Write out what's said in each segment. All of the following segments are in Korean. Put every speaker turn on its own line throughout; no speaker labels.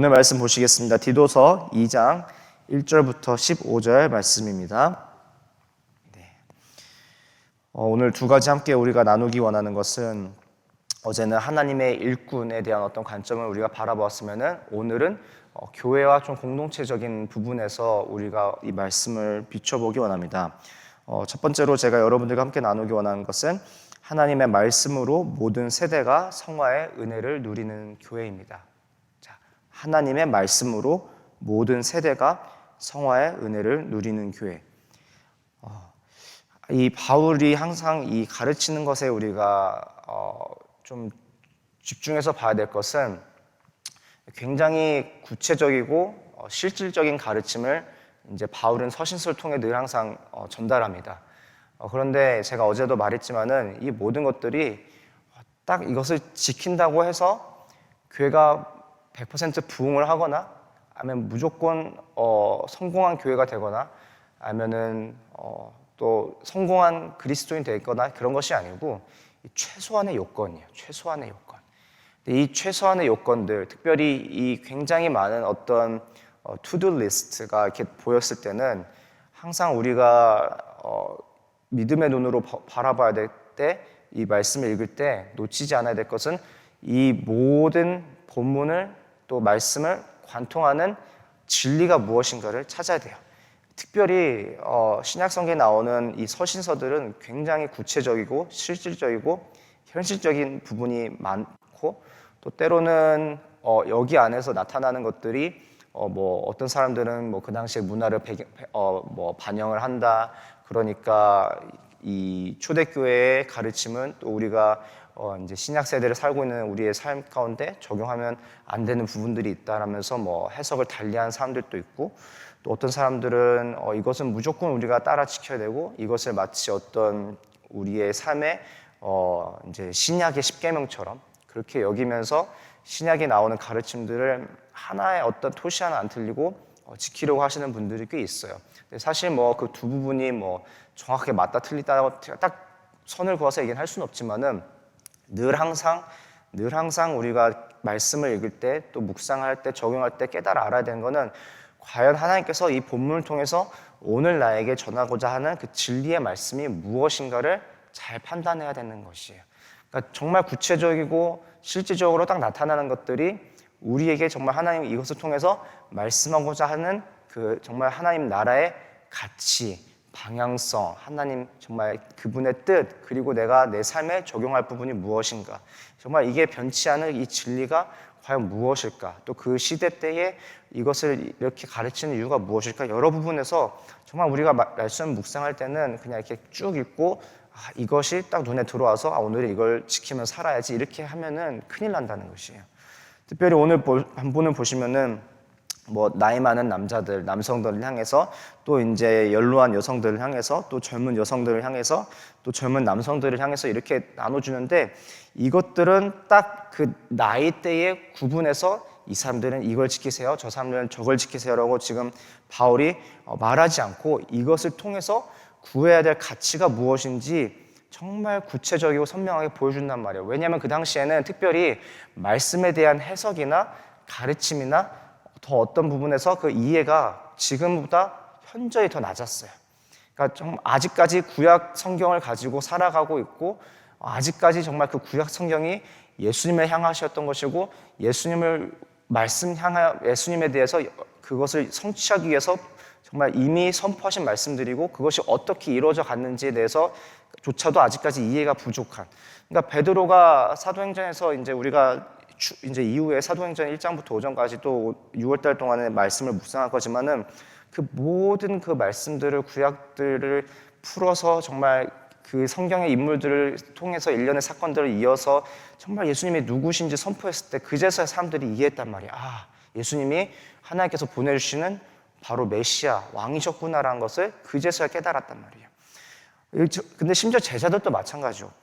오늘 말씀 보시겠습니다. 디도서 2장 1절부터 15절 말씀입니다. 오늘 두 가지 함께 우리가 나누기 원하는 것은, 어제는 하나님의 일꾼에 대한 어떤 관점을 우리가 바라보았으면은 오늘은 교회와 좀 공동체적인 부분에서 우리가 이 말씀을 비춰보기 원합니다. 첫 번째로 제가 여러분들과 함께 나누기 원하는 것은 하나님의 말씀으로 모든 세대가 성화의 은혜를 누리는 교회입니다. 자, 하나님의 말씀으로 모든 세대가 성화의 은혜를 누리는 교회. 이 바울이 항상 이 가르치는 것에 우리가 좀 집중해서 봐야 될 것은, 굉장히 구체적이고 실질적인 가르침을 이제 바울은 서신서를 통해 늘 항상 전달합니다. 그런데 제가 어제도 말했지만은 이 모든 것들이 딱 이것을 지킨다고 해서 교회가 100% 부흥을 하거나, 아니면 무조건 성공한 교회가 되거나, 아니면은 또 성공한 그리스도인이 되거나 그런 것이 아니고, 최소한의 요건이에요. 최소한의 요건. 이 최소한의 요건들, 특별히 이 굉장히 많은 어떤 투두 리스트가 이렇게 보였을 때는 항상 우리가 믿음의 눈으로 바라봐야 될 때, 이 말씀을 읽을 때 놓치지 않아야 될 것은 이 모든 본문을 또 말씀을 관통하는 진리가 무엇인가를 찾아야 돼요. 특별히 신약성경에 나오는 이 서신서들은 굉장히 구체적이고 실질적이고 현실적인 부분이 많고, 또 때로는 여기 안에서 나타나는 것들이 어떤 사람들은 그 당시의 문화를 반영을 한다. 그러니까 이 초대교회의 가르침은 또 우리가 이제 신약 세대를 살고 있는 우리의 삶 가운데 적용하면 안 되는 부분들이 있다라면서 해석을 달리한 사람들도 있고, 또 어떤 사람들은 이것은 무조건 우리가 따라 지켜야 되고, 이것을 마치 어떤 우리의 삶의 이제 신약의 십계명처럼 그렇게 여기면서 신약에 나오는 가르침들을 하나의 어떤 토시 하나 안 틀리고 지키려고 하시는 분들이 꽤 있어요. 근데 사실 그 두 부분이 정확하게 맞다 틀리다 딱 선을 그어서 얘기는 할 수는 없지만은, 늘 항상 우리가 말씀을 읽을 때, 또 묵상할 때, 적용할 때 깨달아 알아야 되는 거는, 과연 하나님께서 이 본문을 통해서 오늘 나에게 전하고자 하는 그 진리의 말씀이 무엇인가를 잘 판단해야 되는 것이에요. 그러니까 정말 구체적이고 실질적으로 딱 나타나는 것들이 우리에게 정말 하나님 이것을 통해서 말씀하고자 하는 그 정말 하나님 나라의 가치, 방향성, 하나님 정말 그분의 뜻, 그리고 내가 내 삶에 적용할 부분이 무엇인가, 정말 이게 변치 않을 이 진리가 과연 무엇일까, 또 그 시대 때에 이것을 이렇게 가르치는 이유가 무엇일까, 여러 부분에서 정말 우리가 말씀 묵상할 때는 그냥 이렇게 쭉 읽고 이것이 딱 눈에 들어와서 오늘은 이걸 지키면 살아야지, 이렇게 하면은 큰일 난다는 것이에요. 특별히 오늘 본문을 보시면은 나이 많은 남성들을 향해서, 또 이제 연로한 여성들을 향해서, 또 젊은 여성들을 향해서, 또 젊은 남성들을 향해서 이렇게 나눠주는데, 이것들은 딱 그 나이대에 구분해서 이 사람들은 이걸 지키세요, 저 사람들은 저걸 지키세요라고 지금 바울이 말하지 않고, 이것을 통해서 구해야 될 가치가 무엇인지 정말 구체적이고 선명하게 보여준단 말이에요. 왜냐하면 그 당시에는 특별히 말씀에 대한 해석이나 가르침이나 더 어떤 부분에서 그 이해가 지금보다 현저히 더 낮았어요. 그러니까 좀 아직까지 구약 성경을 가지고 살아가고 있고, 아직까지 정말 그 구약 성경이 예수님을 향하셨던 것이고, 예수님에 대해서 그것을 성취하기 위해서 정말 이미 선포하신 말씀들이고, 그것이 어떻게 이루어져 갔는지에 대해서 조차도 아직까지 이해가 부족한. 그러니까 베드로가 사도행전에서 이제 우리가 이제 이후에 사도행전 1장부터 5장까지 또 6월달 동안에 말씀을 묵상할 거지만은, 그 모든 그 말씀들을, 구약들을 풀어서 정말 그 성경의 인물들을 통해서 일련의 사건들을 이어서 정말 예수님이 누구신지 선포했을 때, 그제서야 사람들이 이해했단 말이야. 예수님이 하나님께서 보내주시는 바로 메시아, 왕이셨구나라는 것을 그제서야 깨달았단 말이에요. 근데 심지어 제자들도 마찬가지였고,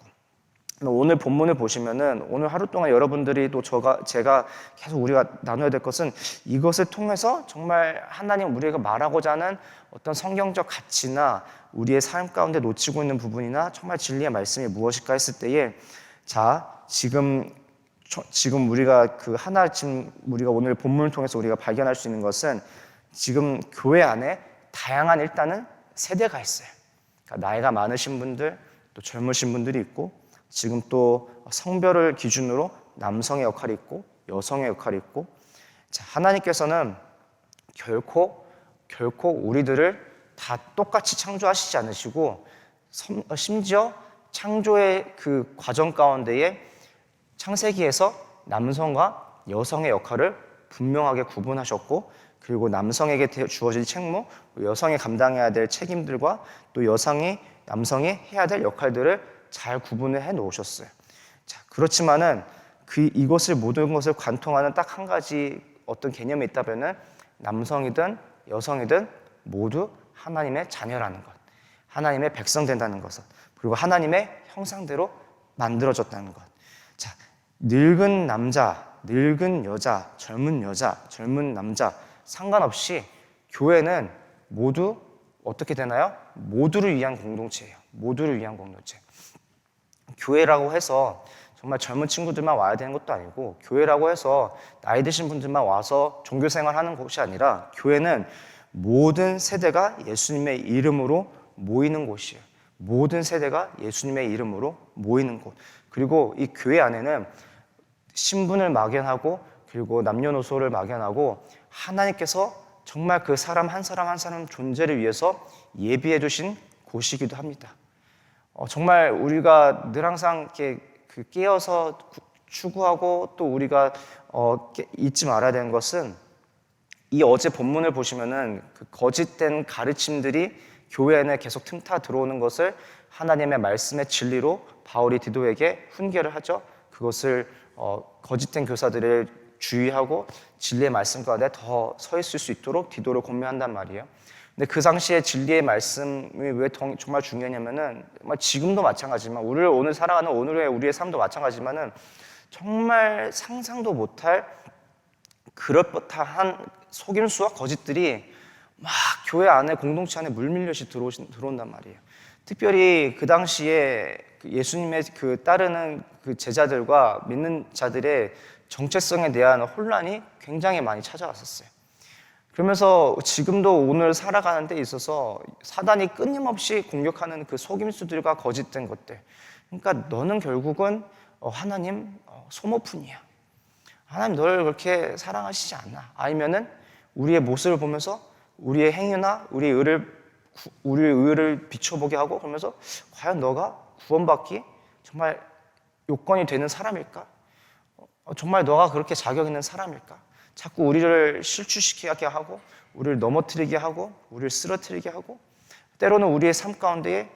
오늘 본문을 보시면은 오늘 하루 동안 여러분들이 또 제가 계속 우리가 나눠야 될 것은, 이것을 통해서 정말 하나님 우리가 말하고자 하는 어떤 성경적 가치나 우리의 삶 가운데 놓치고 있는 부분이나 정말 진리의 말씀이 무엇일까 했을 때에, 자, 지금 지금 우리가 지금 우리가 오늘 본문을 통해서 우리가 발견할 수 있는 것은 지금 교회 안에 다양한 일단은 세대가 있어요. 그러니까 나이가 많으신 분들, 또 젊으신 분들이 있고, 지금 또 성별을 기준으로 남성의 역할이 있고 여성의 역할이 있고, 자, 하나님께서는 결코 우리들을 다 똑같이 창조하시지 않으시고, 심지어 창조의 그 과정 가운데에 창세기에서 남성과 여성의 역할을 분명하게 구분하셨고, 그리고 남성에게 주어질 책무, 여성이 감당해야 될 책임들과 또 남성이 해야 될 역할들을 잘 구분을 해 놓으셨어요. 자, 그렇지만은 모든 것을 관통하는 딱 한 가지 어떤 개념이 있다면은 남성이든 여성이든 모두 하나님의 자녀라는 것, 하나님의 백성 된다는 것을, 그리고 하나님의 형상대로 만들어졌다는 것. 자, 늙은 남자, 늙은 여자, 젊은 남자 상관없이 교회는 모두 어떻게 되나요? 모두를 위한 공동체예요. 모두를 위한 공동체. 교회라고 해서 정말 젊은 친구들만 와야 되는 것도 아니고, 교회라고 해서 나이 드신 분들만 와서 종교생활 하는 곳이 아니라, 교회는 모든 세대가 예수님의 이름으로 모이는 곳이에요. 모든 세대가 예수님의 이름으로 모이는 곳. 그리고 이 교회 안에는 신분을 막연하고, 그리고 남녀노소를 막연하고, 하나님께서 정말 그 사람 한 사람 존재를 위해서 예비해 두신 곳이기도 합니다. 정말 우리가 늘 항상 이렇게 깨어서 추구하고, 또 우리가 잊지 말아야 되는 것은, 이 어제 본문을 보시면은 그 거짓된 가르침들이 교회 안에 계속 틈타 들어오는 것을 하나님의 말씀의 진리로 바울이 디도에게 훈계를 하죠. 그것을 거짓된 교사들을 주의하고 진리의 말씀 가운데 더 서 있을 수 있도록 디도를 권면한단 말이에요. 근데 그 당시에 진리의 말씀이 왜 정말 중요하냐면은, 지금도 마찬가지지만, 오늘 살아가는 오늘의 우리의 삶도 마찬가지지만은, 정말 상상도 못할 그럴듯한 속임수와 거짓들이 막 교회 안에, 공동체 안에 물밀듯이 들어온단 말이에요. 특별히 그 당시에 예수님의 따르는 그 제자들과 믿는 자들의 정체성에 대한 혼란이 굉장히 많이 찾아왔었어요. 그러면서 지금도 오늘 살아가는 데 있어서 사단이 끊임없이 공격하는 그 속임수들과 거짓된 것들, 그러니까 너는 결국은 하나님 소모품이야, 하나님 너를 그렇게 사랑하시지 않아, 아니면은 우리의 모습을 보면서 우리의 행위나 우리의 의를 비춰보게 하고, 그러면서 과연 너가 구원받기 정말 요건이 되는 사람일까? 정말 너가 그렇게 자격 있는 사람일까? 자꾸 우리를 실추시키게 하고, 우리를 넘어뜨리게 하고, 우리를 쓰러뜨리게 하고, 때로는 우리의 삶 가운데에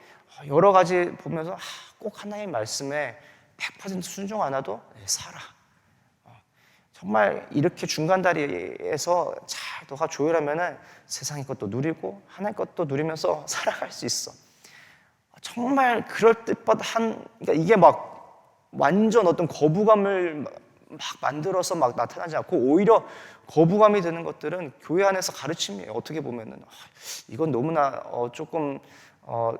여러 가지 보면서 꼭 하나님의 말씀에 100% 순종 안 하도 살아. 정말 이렇게 중간다리에서 잘 너가 조율하면은 세상의 것도 누리고 하나님 것도 누리면서 살아갈 수 있어. 정말 그럴듯한, 그러니까 이게 막 완전 어떤 거부감을 막 만들어서 막 나타나지 않고, 오히려 거부감이 드는 것들은 교회 안에서 가르침이에요. 어떻게 보면은 이건 너무나 조금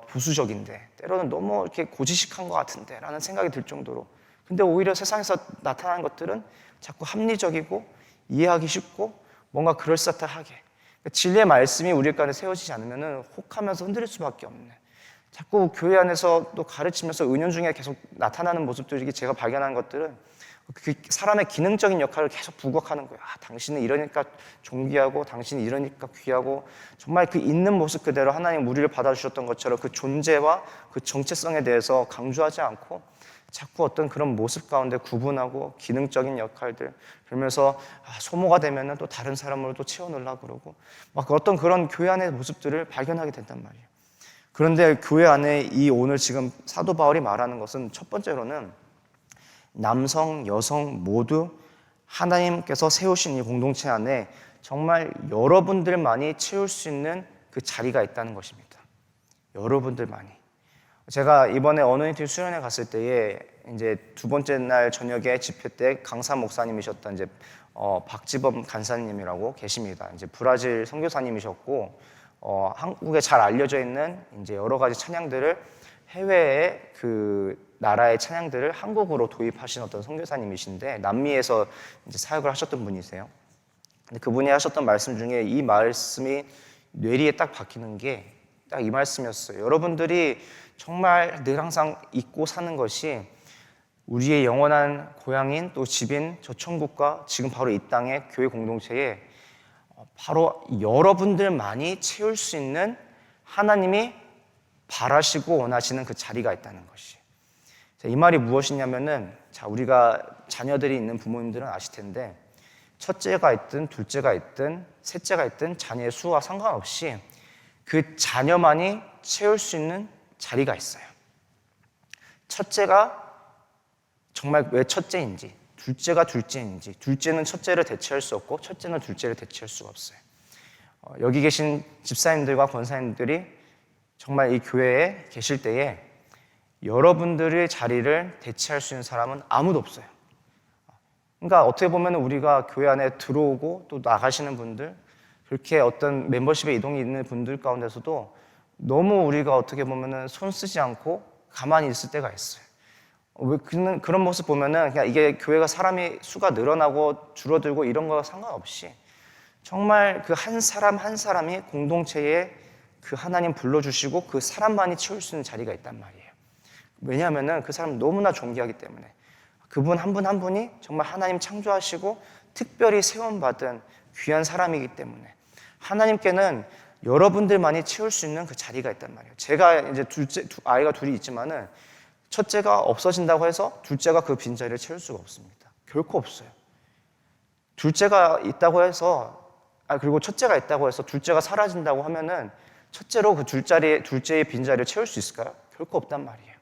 부수적인데, 때로는 너무 이렇게 고지식한 것 같은데 라는 생각이 들 정도로. 근데 오히려 세상에서 나타나는 것들은 자꾸 합리적이고 이해하기 쉽고 뭔가 그럴싸하게, 그러니까 진리의 말씀이 우리 가운데 세워지지 않으면 혹하면서 흔들릴 수밖에 없는, 자꾸 교회 안에서 또 가르치면서 은연중에 계속 나타나는 모습들이, 제가 발견한 것들은 그 사람의 기능적인 역할을 계속 부각하는 거예요. 당신은 이러니까 존귀하고, 당신은 이러니까 귀하고, 정말 그 있는 모습 그대로 하나님 우리를 받아주셨던 것처럼 그 존재와 그 정체성에 대해서 강조하지 않고, 자꾸 어떤 그런 모습 가운데 구분하고 기능적인 역할들, 그러면서 소모가 되면 또 다른 사람으로 또 채워넣으려고 그러고, 막 어떤 그런 교회 안의 모습들을 발견하게 된단 말이에요. 그런데 교회 안에 오늘 지금 사도 바울이 말하는 것은, 첫 번째로는 남성, 여성 모두 하나님께서 세우신 이 공동체 안에 정말 여러분들만이 채울 수 있는 그 자리가 있다는 것입니다. 여러분들만이. 제가 이번에 어노인팅 수련회 갔을 때에 이제 두 번째 날 저녁에 집회 때 강사 목사님이셨던 이제 박지범 간사님이라고 계십니다. 이제 브라질 선교사님이셨고, 한국에 잘 알려져 있는 이제 여러 가지 찬양들을 해외의 그 나라의 찬양들을 한국어로 도입하신 어떤 선교사님이신데 남미에서 이제 사역을 하셨던 분이세요. 근데 그분이 하셨던 말씀 중에 이 말씀이 뇌리에 딱 박히는 게 딱 이 말씀이었어요. 여러분들이 정말 늘 항상 잊고 사는 것이 우리의 영원한 고향인 또 집인 저 천국과 지금 바로 이 땅의 교회 공동체에 바로 여러분들만이 채울 수 있는 하나님이 바라시고 원하시는 그 자리가 있다는 것이. 이 말이 무엇이냐면은, 자, 우리가 자녀들이 있는 부모님들은 아실 텐데, 첫째가 있든 둘째가 있든 셋째가 있든 자녀의 수와 상관없이 그 자녀만이 채울 수 있는 자리가 있어요. 첫째가 정말 왜 첫째인지, 둘째가 둘째인지, 둘째는 첫째를 대체할 수 없고 첫째는 둘째를 대체할 수가 없어요. 여기 계신 집사님들과 권사님들이 정말 이 교회에 계실 때에 여러분들의 자리를 대체할 수 있는 사람은 아무도 없어요. 그러니까 어떻게 보면 우리가 교회 안에 들어오고 또 나가시는 분들, 그렇게 어떤 멤버십에 이동이 있는 분들 가운데서도 너무 우리가 어떻게 보면 손 쓰지 않고 가만히 있을 때가 있어요. 왜 그런 모습 보면은 그냥 이게 교회가 사람이 수가 늘어나고 줄어들고 이런 거 상관없이 정말 그 한 사람 한 사람이 공동체에 그 하나님 불러주시고 그 사람만이 채울 수 있는 자리가 있단 말이에요. 왜냐하면은 그 사람 너무나 존귀하기 때문에 그분 한 분 한 분이 정말 하나님 창조하시고 특별히 세움받은 귀한 사람이기 때문에 하나님께는 여러분들만이 채울 수 있는 그 자리가 있단 말이에요. 제가 이제 아이가 둘이 있지만은 첫째가 없어진다고 해서 둘째가 그 빈자리를 채울 수가 없습니다. 결코 없어요. 둘째가 있다고 해서 그리고 첫째가 있다고 해서 둘째가 사라진다고 하면은 첫째로 그 둘째의 빈자리를 채울 수 있을까요? 결코 없단 말이에요.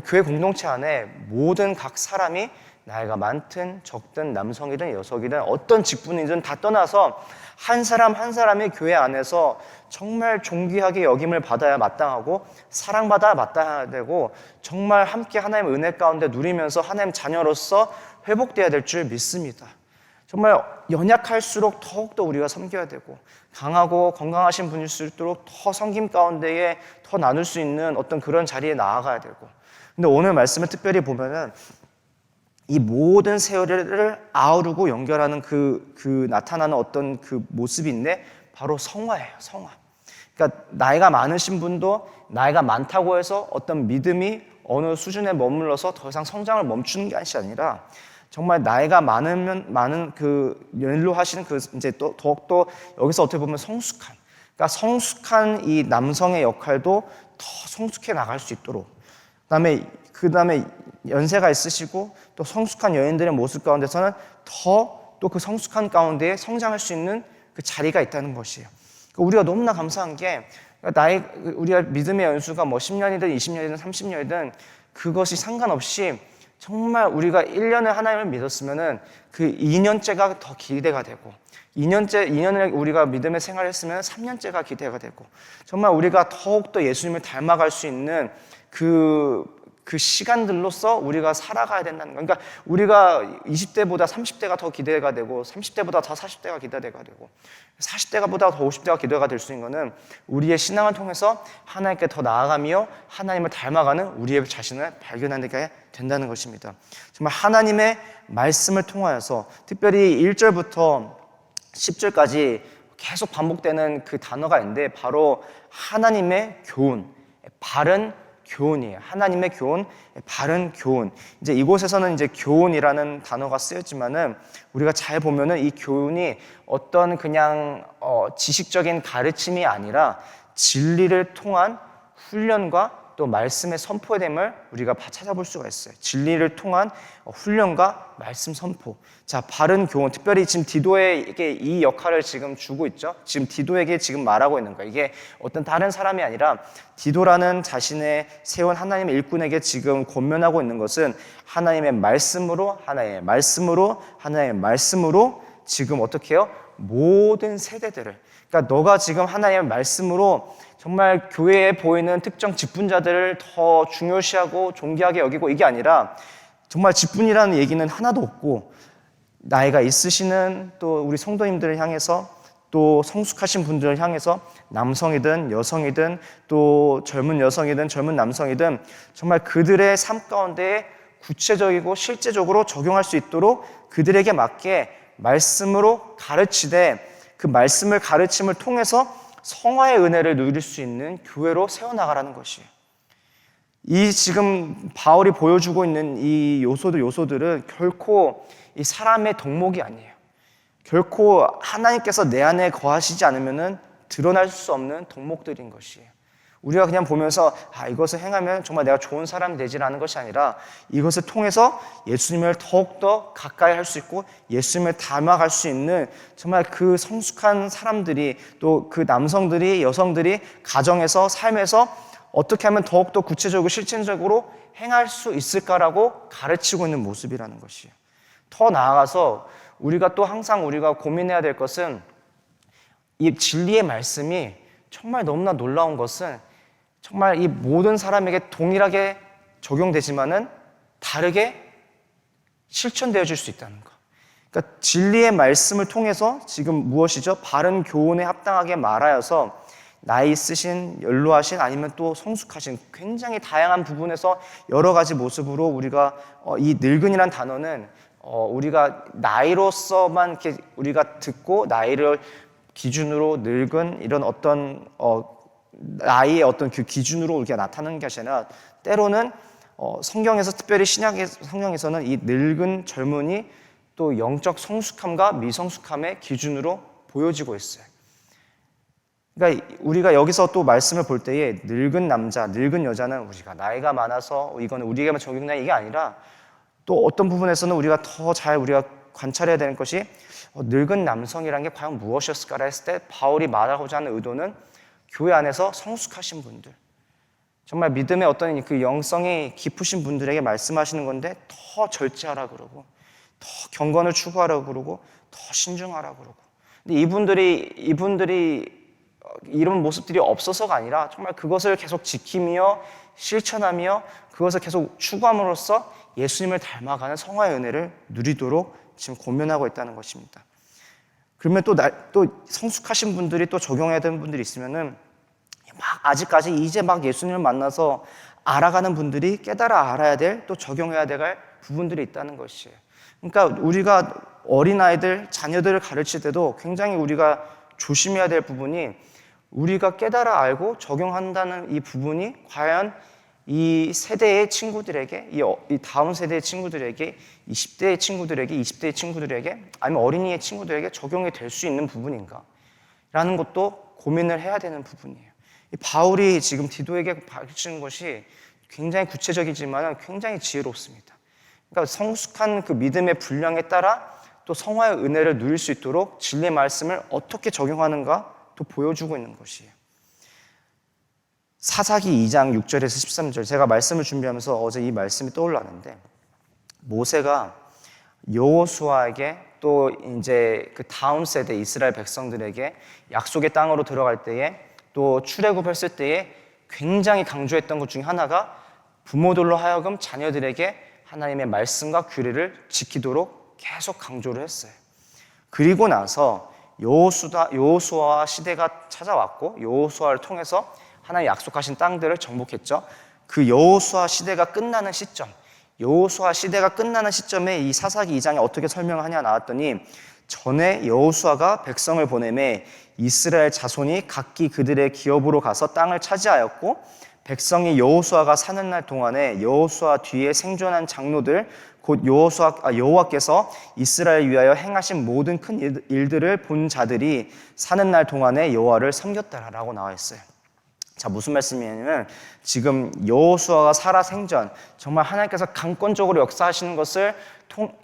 교회 공동체 안에 모든 각 사람이 나이가 많든 적든 남성이든 여성이든 어떤 직분이든 다 떠나서 한 사람 한 사람이 교회 안에서 정말 존귀하게 여김을 받아야 마땅하고 사랑받아야 마땅해야 되고 정말 함께 하나님의 은혜 가운데 누리면서 하나님 자녀로서 회복되어야 될 줄 믿습니다. 정말 연약할수록 더욱더 우리가 섬겨야 되고 강하고 건강하신 분일수록 더 섬김 가운데에 더 나눌 수 있는 어떤 그런 자리에 나아가야 되고, 근데 오늘 말씀을 특별히 보면은 이 모든 세월을 아우르고 연결하는 그 나타나는 어떤 그 모습인데 바로 성화예요. 성화. 그러니까 나이가 많으신 분도 나이가 많다고 해서 어떤 믿음이 어느 수준에 머물러서 더 이상 성장을 멈추는 것이 아니라 정말 나이가 많은 그 연로하시는 그 이제 또 더욱더 여기서 어떻게 보면 성숙한, 그러니까 성숙한 이 남성의 역할도 더 성숙해 나갈 수 있도록, 그다음에 연세가 있으시고 또 성숙한 여인들의 모습 가운데서는 더 또 그 성숙한 가운데에 성장할 수 있는 그 자리가 있다는 것이에요. 우리가 너무나 감사한 게 우리가 믿음의 연수가 뭐 10년이든 20년이든 30년이든 그것이 상관없이 정말 우리가 1년을 하나님을 믿었으면은 그 2년째가 더 기대가 되고 2년을 우리가 믿음의 생활을 했으면 3년째가 기대가 되고 정말 우리가 더욱더 예수님을 닮아갈 수 있는 그 시간들로서 우리가 살아가야 된다는 거예요. 그러니까 우리가 20대보다 30대가 더 기대가 되고 30대보다 더 40대가 기대가 되고 40대가 보다 더 50대가 기대가 될 수 있는 것은 우리의 신앙을 통해서 하나님께 더 나아가며 하나님을 닮아가는 우리의 자신을 발견하게 된다는 것입니다. 정말 하나님의 말씀을 통하여서 특별히 1절부터 10절까지 계속 반복되는 그 단어가 있는데 바로 하나님의 교훈, 바른 교훈이에요. 하나님의 교훈, 바른 교훈. 이제 이곳에서는 이제 교훈이라는 단어가 쓰였지만은 우리가 잘 보면은 이 교훈이 어떤 그냥 지식적인 가르침이 아니라 진리를 통한 훈련과 또 말씀의 선포됨을 우리가 찾아볼 수가 있어요. 진리를 통한 훈련과 말씀 선포. 자, 바른 교훈. 특별히 지금 디도에게 이 역할을 지금 주고 있죠. 지금 디도에게 지금 말하고 있는 거예요. 이게 어떤 다른 사람이 아니라 디도라는 자신의 세운 하나님의 일꾼에게 지금 권면하고 있는 것은 하나님의 말씀으로 지금 어떻게 해요? 모든 세대들을. 그러니까 너가 지금 하나님의 말씀으로 정말 교회에 보이는 특정 직분자들을 더 중요시하고 존귀하게 여기고 이게 아니라 정말 직분이라는 얘기는 하나도 없고 나이가 있으시는 또 우리 성도님들을 향해서 또 성숙하신 분들을 향해서 남성이든 여성이든 또 젊은 여성이든 젊은 남성이든 정말 그들의 삶 가운데 구체적이고 실제적으로 적용할 수 있도록 그들에게 맞게 말씀으로 가르치되 그 말씀을 가르침을 통해서 성화의 은혜를 누릴 수 있는 교회로 세워나가라는 것이에요. 이 지금 바울이 보여주고 있는 이 요소들은 결코 이 사람의 덕목이 아니에요. 결코 하나님께서 내 안에 거하시지 않으면 드러날 수 없는 덕목들인 것이에요. 우리가 그냥 보면서 이것을 행하면 정말 내가 좋은 사람이 되지라는 것이 아니라 이것을 통해서 예수님을 더욱더 가까이 할 수 있고 예수님을 닮아갈 수 있는 정말 그 성숙한 사람들이 또 그 남성들이 여성들이 가정에서 삶에서 어떻게 하면 더욱더 구체적이고 실천적으로 행할 수 있을까라고 가르치고 있는 모습이라는 것이에요. 더 나아가서 우리가 또 항상 우리가 고민해야 될 것은 이 진리의 말씀이 정말 너무나 놀라운 것은 정말 이 모든 사람에게 동일하게 적용되지만은 다르게 실천되어질 수 있다는 것. 그러니까 진리의 말씀을 통해서 지금 무엇이죠? 바른 교훈에 합당하게 말하여서 나이 있으신, 연로하신 아니면 또 성숙하신 굉장히 다양한 부분에서 여러 가지 모습으로 우리가 이 늙은이란 단어는 우리가 나이로서만 이렇게 우리가 듣고 나이를 기준으로 늙은 이런 어떤 나이의 어떤 그 기준으로 우리가 나타나는 것이 아니라 때로는 성경에서 특별히 신약의 성경에서는 이 늙은 젊은이 또 영적 성숙함과 미성숙함의 기준으로 보여지고 있어요. 그러니까 우리가 여기서 또 말씀을 볼 때에 늙은 남자, 늙은 여자는 우리가 나이가 많아서 이거는 우리에게만 적용되는 이게 아니라 또 어떤 부분에서는 우리가 더 잘 우리가 관찰해야 되는 것이 늙은 남성이라는 게 과연 무엇이었을까 했을 때 바울이 말하고자 하는 의도는 교회 안에서 성숙하신 분들 정말 믿음의 어떤 그 영성이 깊으신 분들에게 말씀하시는 건데 더 절제하라 그러고 더 경건을 추구하라 그러고 더 신중하라 그러고 근데 이분들이 이런 모습들이 없어서가 아니라 정말 그것을 계속 지키며 실천하며 그것을 계속 추구함으로써 예수님을 닮아가는 성화의 은혜를 누리도록 지금 고민하고 있다는 것입니다. 그러면 또 성숙하신 분들이 또 적용해야 되는 분들이 있으면은 아직까지 이제 예수님을 만나서 알아가는 분들이 깨달아 알아야 될 또 적용해야 될 부분들이 있다는 것이에요. 그러니까 우리가 어린아이들, 자녀들을 가르칠 때도 굉장히 우리가 조심해야 될 부분이 우리가 깨달아 알고 적용한다는 이 부분이 과연 이 세대의 친구들에게, 이 다음 세대의 친구들에게, 10대의 친구들에게, 20대의 친구들에게, 아니면 어린이의 친구들에게 적용이 될 수 있는 부분인가? 라는 것도 고민을 해야 되는 부분이에요. 이 바울이 지금 디도에게 밝히는 것이 굉장히 구체적이지만 굉장히 지혜롭습니다. 그러니까 성숙한 그 믿음의 분량에 따라 또 성화의 은혜를 누릴 수 있도록 진리의 말씀을 어떻게 적용하는가 또 보여주고 있는 것이에요. 사사기 2장 6절에서 13절 제가 말씀을 준비하면서 어제 이 말씀이 떠올랐는데 모세가 여호수아에게 또 이제 그 다음 세대 이스라엘 백성들에게 약속의 땅으로 들어갈 때에 또 출애굽했을 때에 굉장히 강조했던 것 중에 하나가 부모들로 하여금 자녀들에게 하나님의 말씀과 규례를 지키도록 계속 강조를 했어요. 그리고 나서 여호수아 시대가 찾아왔고 여호수아를 통해서 하나님 약속하신 땅들을 정복했죠. 그 여호수아 시대가 끝나는 시점, 여호수아 시대가 끝나는 시점에 이 사사기 2장에 어떻게 설명하냐 나왔더니 전에 여호수아가 백성을 보내매 이스라엘 자손이 각기 그들의 기업으로 가서 땅을 차지하였고 백성이 여호수아가 사는 날 동안에 여호수아 뒤에 생존한 장로들 곧 여호와께서 이스라엘 위하여 행하신 모든 큰 일들을 본 자들이 사는 날 동안에 여호와를 섬겼다라고 나와 있어요. 자, 무슨 말씀이냐면 지금 여호수아가 살아 생전 정말 하나님께서 강권적으로 역사하시는 것을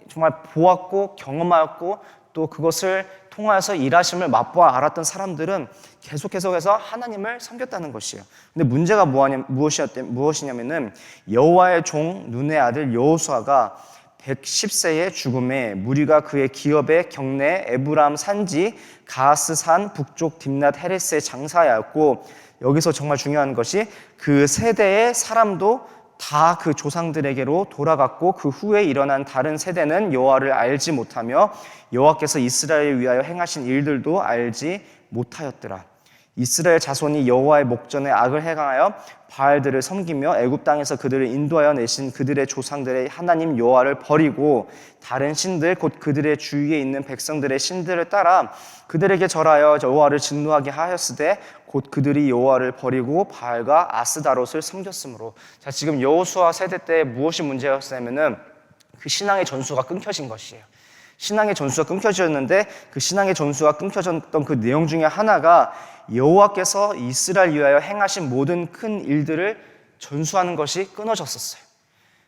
정말 보았고 경험하였고 또 그것을 통하여서 일하심을 맛보아 알았던 사람들은 계속해서 하나님을 섬겼다는 것이에요. 근데 문제가 무엇이냐면은 여호와의 종 눈의 아들 여호수아가 110세의 죽음에 무리가 그의 기업의 경내 에브라임 산지 가하스 산 북쪽 딥낫 헤레스에 장사하였고 여기서 정말 중요한 것이 그 세대의 사람도 다 그 조상들에게로 돌아갔고 그 후에 일어난 다른 세대는 여호와를 알지 못하며 여호와께서 이스라엘을 위하여 행하신 일들도 알지 못하였더라. 이스라엘 자손이 여호와의 목전에 악을 행하여 바알들을 섬기며 애굽 땅에서 그들을 인도하여 내신 그들의 조상들의 하나님 여호와를 버리고 다른 신들 곧 그들의 주위에 있는 백성들의 신들을 따라 그들에게 절하여 여호와를 진노하게 하였으되 곧 그들이 여호와를 버리고 바알과 아스다롯을 섬겼으므로. 자, 지금 여호수아 세대 때 무엇이 문제였냐면은 그 신앙의 전수가 끊겨진 것이에요. 신앙의 전수가 끊겨졌는데 그 신앙의 전수가 끊겨졌던 그 내용 중에 하나가 여호와께서 이스라엘 위하여 행하신 모든 큰 일들을 전수하는 것이 끊어졌었어요.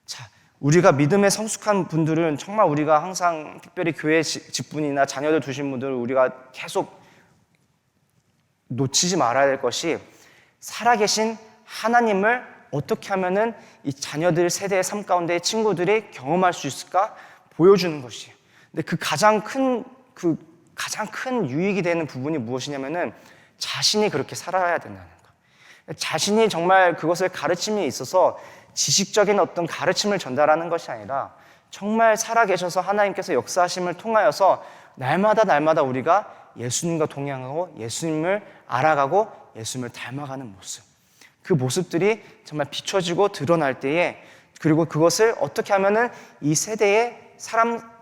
자, 우리가 믿음에 성숙한 분들은 정말 우리가 항상 특별히 교회 직분이나 자녀들 두신 분들은 우리가 계속 놓치지 말아야 될 것이 살아계신 하나님을 어떻게 하면은 이 자녀들 세대의 삶 가운데 친구들이 경험할 수 있을까 보여주는 것이에요. 근데 그 가장 큰 유익이 되는 부분이 무엇이냐면은 자신이 그렇게 살아야 된다는 거. 자신이 정말 그것을 가르침에 있어서 지식적인 어떤 가르침을 전달하는 것이 아니라 정말 살아계셔서 하나님께서 역사하심을 통하여서 날마다 우리가 예수님과 동행하고 예수님을 알아가고 예수님을 닮아가는 모습. 그 모습들이 정말 비춰지고 드러날 때에 그리고 그것을 어떻게 하면은 이 세대의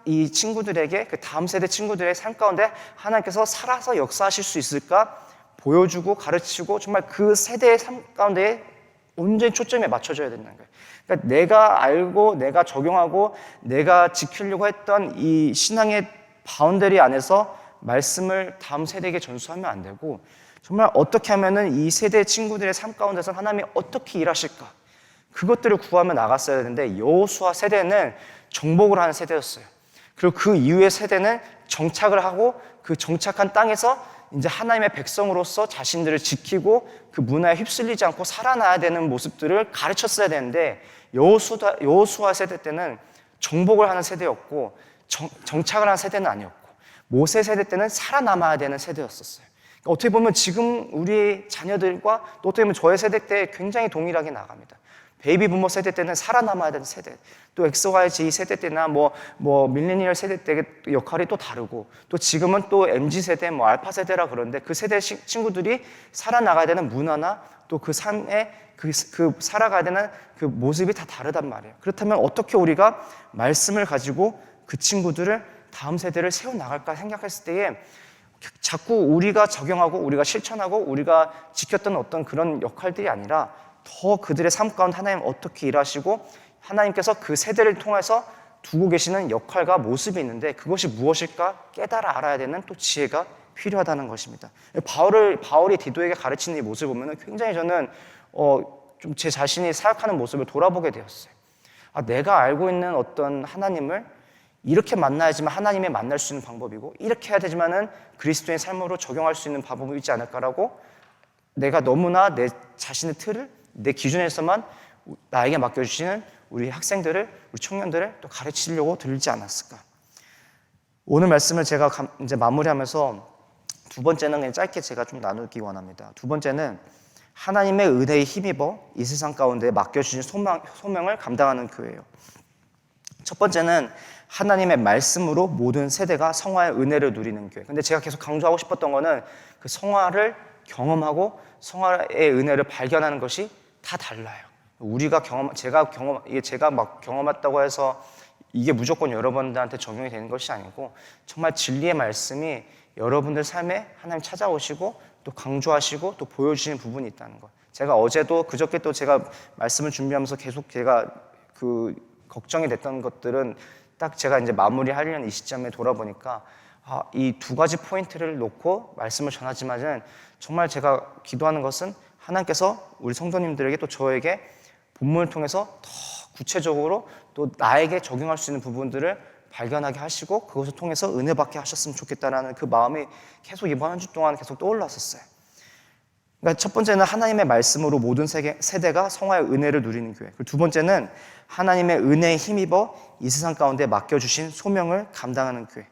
이 친구들에게 그 다음 세대 친구들의 삶 가운데 하나님께서 살아서 역사하실 수 있을까 보여주고 가르치고 정말 그 세대의 삶 가운데 온전히 초점에 맞춰줘야 된다는 거예요. 그러니까 내가 알고 내가 적용하고 내가 지키려고 했던 이 신앙의 바운더리 안에서 말씀을 다음 세대에게 전수하면 안 되고 정말 어떻게 하면은 이 세대 친구들의 삶 가운데서 하나님이 어떻게 일하실까 그것들을 구하며 나갔어야 되는데 여호수아 세대는 정복을 하는 세대였어요. 그리고 그 이후의 세대는 정착을 하고 그 정착한 땅에서 이제 하나님의 백성으로서 자신들을 지키고 그 문화에 휩쓸리지 않고 살아나야 되는 모습들을 가르쳤어야 되는데 여호수아 세대 때는 정복을 하는 세대였고 정착을 하는 세대는 아니었고 모세 세대 때는 살아남아야 되는 세대였었어요. 그러니까 어떻게 보면 지금 우리 자녀들과 또 어떻게 보면 저의 세대 때 굉장히 동일하게 나갑니다. 베이비 부모 세대 때는 살아남아야 되는 세대, 또 XYZ 세대 때나 밀레니얼 세대 때 역할이 또 다르고, 또 지금은 또 MZ 세대, 알파 세대라 그러는데 그 세대 친구들이 살아나가야 되는 문화나 또 그 삶에 그 살아가야 되는 그 모습이 다 다르단 말이에요. 그렇다면 어떻게 우리가 말씀을 가지고 그 친구들을 다음 세대를 세워 나갈까 생각했을 때에 자꾸 우리가 적용하고 우리가 실천하고 우리가 지켰던 어떤 그런 역할들이 아니라 더 그들의 삶 가운데 하나님 어떻게 일하시고 하나님께서 그 세대를 통해서 두고 계시는 역할과 모습이 있는데 그것이 무엇일까 깨달아 알아야 되는 또 지혜가 필요하다는 것입니다. 바울이 디도에게 가르치는 이 모습을 보면 굉장히 저는 좀 제 자신이 사역하는 모습을 돌아보게 되었어요. 내가 알고 있는 어떤 하나님을 이렇게 만나야지만 하나님을 만날 수 있는 방법이고 이렇게 해야 되지만은 그리스도의 삶으로 적용할 수 있는 방법이 있지 않을까라고 내가 너무나 내 자신의 틀을 내 기준에서만 나에게 맡겨주시는 우리 학생들을, 우리 청년들을 또 가르치려고 들지 않았을까. 오늘 말씀을 제가 이제 마무리하면서 두 번째는 그냥 짧게 제가 좀 나누기 원합니다. 두 번째는 하나님의 은혜에 힘입어 이 세상 가운데 맡겨주신 소명을 감당하는 교회예요. 첫 번째는 하나님의 말씀으로 모든 세대가 성화의 은혜를 누리는 교회. 근데 제가 계속 강조하고 싶었던 거는 그 성화를 경험하고 성화의 은혜를 발견하는 것이 다 달라요. 제가 막 경험했다고 해서 이게 무조건 여러분들한테 적용이 되는 것이 아니고 정말 진리의 말씀이 여러분들 삶에 하나님 찾아오시고 또 강조하시고 또 보여주시는 부분이 있다는 것. 제가 어제도 그저께 또 제가 말씀을 준비하면서 계속 제가 그 걱정이 됐던 것들은 딱 제가 이제 마무리하려는 이 시점에 돌아보니까 이 두 가지 포인트를 놓고 말씀을 전하지만은 정말 제가 기도하는 것은 하나님께서 우리 성도님들에게 또 저에게 본문을 통해서 더 구체적으로 또 나에게 적용할 수 있는 부분들을 발견하게 하시고 그것을 통해서 은혜 받게 하셨으면 좋겠다라는 그 마음이 계속 이번 한 주 동안 계속 떠올랐었어요. 그러니까 첫 번째는 하나님의 말씀으로 모든 세대가 성화의 은혜를 누리는 교회. 그리고 두 번째는 하나님의 은혜에 힘입어 이 세상 가운데 맡겨주신 소명을 감당하는 교회.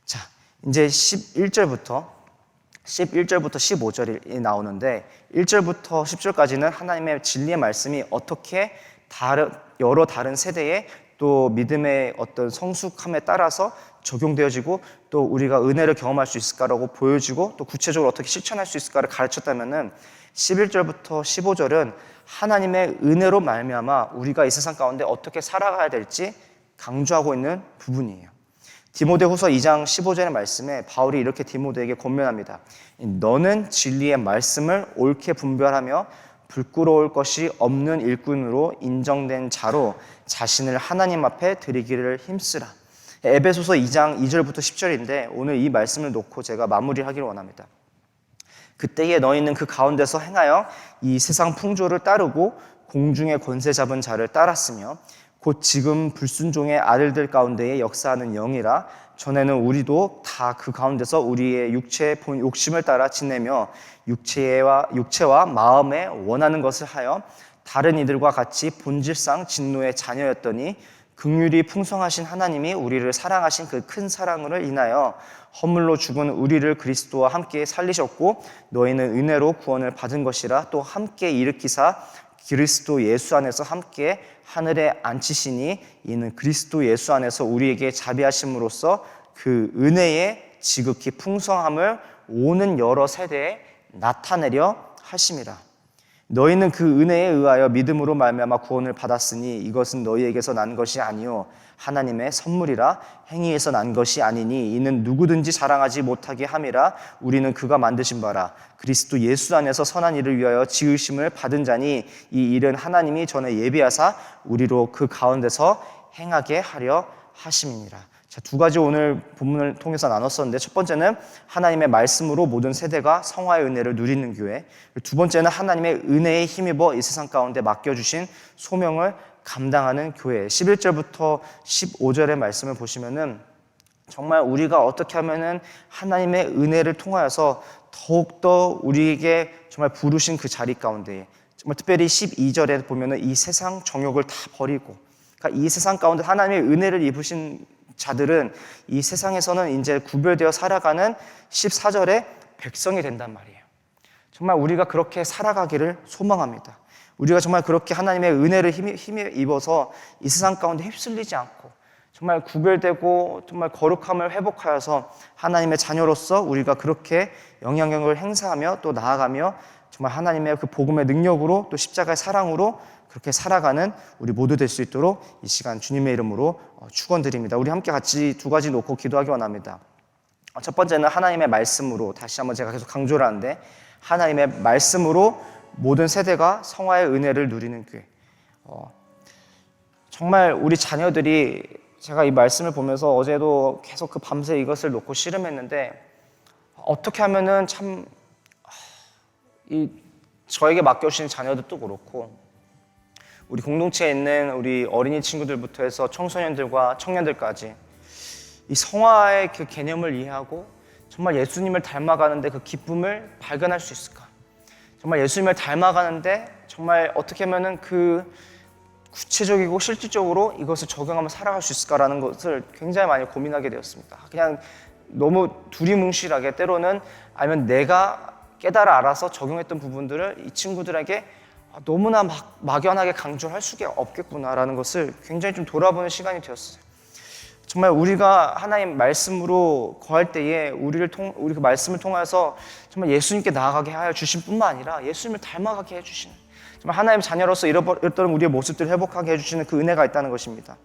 자, 이제 11절부터 15절이 나오는데 1절부터 10절까지는 하나님의 진리의 말씀이 어떻게 여러 다른 세대의 또 믿음의 어떤 성숙함에 따라서 적용되어지고 또 우리가 은혜를 경험할 수 있을까라고 보여지고 또 구체적으로 어떻게 실천할 수 있을까를 가르쳤다면은 11절부터 15절은 하나님의 은혜로 말미암아 우리가 이 세상 가운데 어떻게 살아가야 될지 강조하고 있는 부분이에요. 디모데후서 2장 15절의 말씀에 바울이 이렇게 디모데에게 권면합니다. 너는 진리의 말씀을 옳게 분별하며 부끄러울 것이 없는 일꾼으로 인정된 자로 자신을 하나님 앞에 드리기를 힘쓰라. 에베소서 2장 2절부터 10절인데 오늘 이 말씀을 놓고 제가 마무리하기를 원합니다. 그때에 너희는 그 가운데서 행하여 이 세상 풍조를 따르고 공중의 권세 잡은 자를 따랐으며 곧 지금 불순종의 아들들 가운데에 역사하는 영이라. 전에는 우리도 다 그 가운데서 우리의 육체의 욕심을 따라 지내며 육체와 마음에 원하는 것을 하여 다른 이들과 같이 본질상 진노의 자녀였더니 긍휼이 풍성하신 하나님이 우리를 사랑하신 그 큰 사랑을 인하여 허물로 죽은 우리를 그리스도와 함께 살리셨고 너희는 은혜로 구원을 받은 것이라. 또 함께 일으키사 그리스도 예수 안에서 함께 하늘에 앉히시니 이는 그리스도 예수 안에서 우리에게 자비하심으로써 그 은혜의 지극히 풍성함을 오는 여러 세대에 나타내려 하심이라. 너희는 그 은혜에 의하여 믿음으로 말미암아 구원을 받았으니 이것은 너희에게서 난 것이 아니요 하나님의 선물이라. 행위에서 난 것이 아니니 이는 누구든지 자랑하지 못하게 함이라. 우리는 그가 만드신 바라 그리스도 예수 안에서 선한 일을 위하여 지으심을 받은 자니 이 일은 하나님이 전에 예비하사 우리로 그 가운데서 행하게 하려 하심이니라. 자, 두 가지 오늘 본문을 통해서 나눴었는데 첫 번째는 하나님의 말씀으로 모든 세대가 성화의 은혜를 누리는 교회, 두 번째는 하나님의 은혜에 힘입어 이 세상 가운데 맡겨주신 소명을 감당하는 교회. 11절부터 15절의 말씀을 보시면은 정말 우리가 어떻게 하면은 하나님의 은혜를 통하여서 더욱더 우리에게 정말 부르신 그 자리 가운데 정말 특별히 12절에 보면은 이 세상 정욕을 다 버리고, 그러니까 이 세상 가운데 하나님의 은혜를 입으신 자들은 이 세상에서는 이제 구별되어 살아가는 14절의 백성이 된단 말이에요. 정말 우리가 그렇게 살아가기를 소망합니다. 우리가 정말 그렇게 하나님의 은혜를 힘입어서 이 세상 가운데 휩쓸리지 않고 정말 구별되고 정말 거룩함을 회복하여서 하나님의 자녀로서 우리가 그렇게 영향력을 행사하며 또 나아가며 정말 하나님의 그 복음의 능력으로 또 십자가의 사랑으로 그렇게 살아가는 우리 모두 될 수 있도록 이 시간 주님의 이름으로 축원드립니다. 우리 함께 같이 두 가지 놓고 기도하기 원합니다. 첫 번째는 하나님의 말씀으로, 다시 한번 제가 계속 강조를 하는데 하나님의 말씀으로 모든 세대가 성화의 은혜를 누리는 교회. 정말 우리 자녀들이, 제가 이 말씀을 보면서 어제도 계속 그 밤새 이것을 놓고 씨름했는데 어떻게 하면은 참 저에게 맡겨주신 자녀들도 그렇고 우리 공동체에 있는 우리 어린이 친구들부터 해서 청소년들과 청년들까지 이 성화의 그 개념을 이해하고 정말 예수님을 닮아가는데 그 기쁨을 발견할 수 있을까? 정말 예수님을 닮아가는데 정말 어떻게 하면은 그 구체적이고 실질적으로 이것을 적용하면 살아갈 수 있을까라는 것을 굉장히 많이 고민하게 되었습니다. 그냥 너무 두리뭉실하게 때로는 아니면 내가 깨달아 알아서 적용했던 부분들을 이 친구들에게 너무나 막연하게 강조할 수가 없겠구나라는 것을 굉장히 좀 돌아보는 시간이 되었어요. 정말 우리가 하나님 말씀으로 거할 때에 우리 그 말씀을 통해서 정말 예수님께 나아가게 하여 주신 뿐만 아니라 예수님을 닮아가게 해주시는, 정말 하나님 자녀로서 잃었던 우리의 모습들을 회복하게 해주시는 그 은혜가 있다는 것입니다.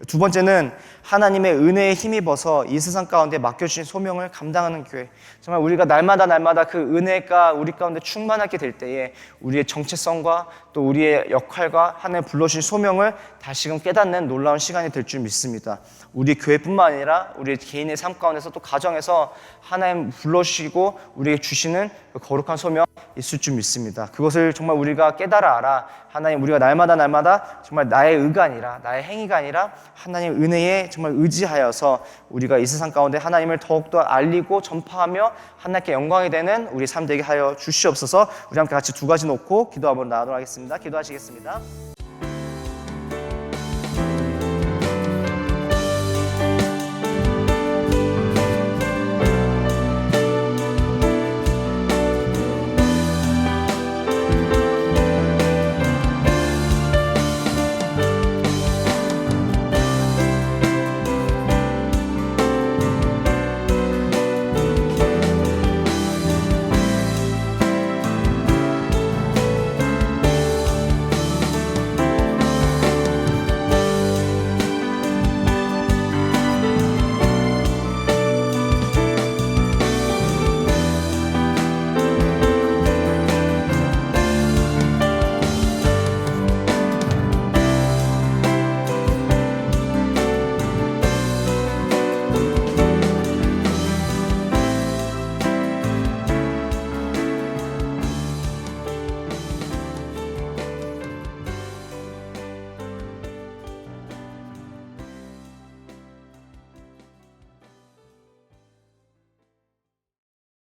두 번째는 하나님의 은혜에 힘입어서 이 세상 가운데 맡겨주신 소명을 감당하는 교회. 정말 우리가 날마다 그 은혜가 우리 가운데 충만하게 될 때에 우리의 정체성과 또 우리의 역할과 하나님 불러주신 소명을 다시금 깨닫는 놀라운 시간이 될 줄 믿습니다. 우리 교회뿐만 아니라 우리 개인의 삶 가운데서 또 가정에서 하나님 불러주시고 우리에게 주시는 그 거룩한 소명 있을 줄 믿습니다. 그것을 정말 우리가 깨달아 알아 하나님, 우리가 날마다 정말 나의 의가 아니라 나의 행위가 아니라 하나님 은혜에 정말 의지하여서 우리가 이 세상 가운데 하나님을 더욱더 알리고 전파하며 하나님께 영광이 되는 우리 삶 되게 하여 주시옵소서. 우리 함께 같이 두 가지 놓고 기도 한번 나누도록 하겠습니다. 기도하시겠습니다.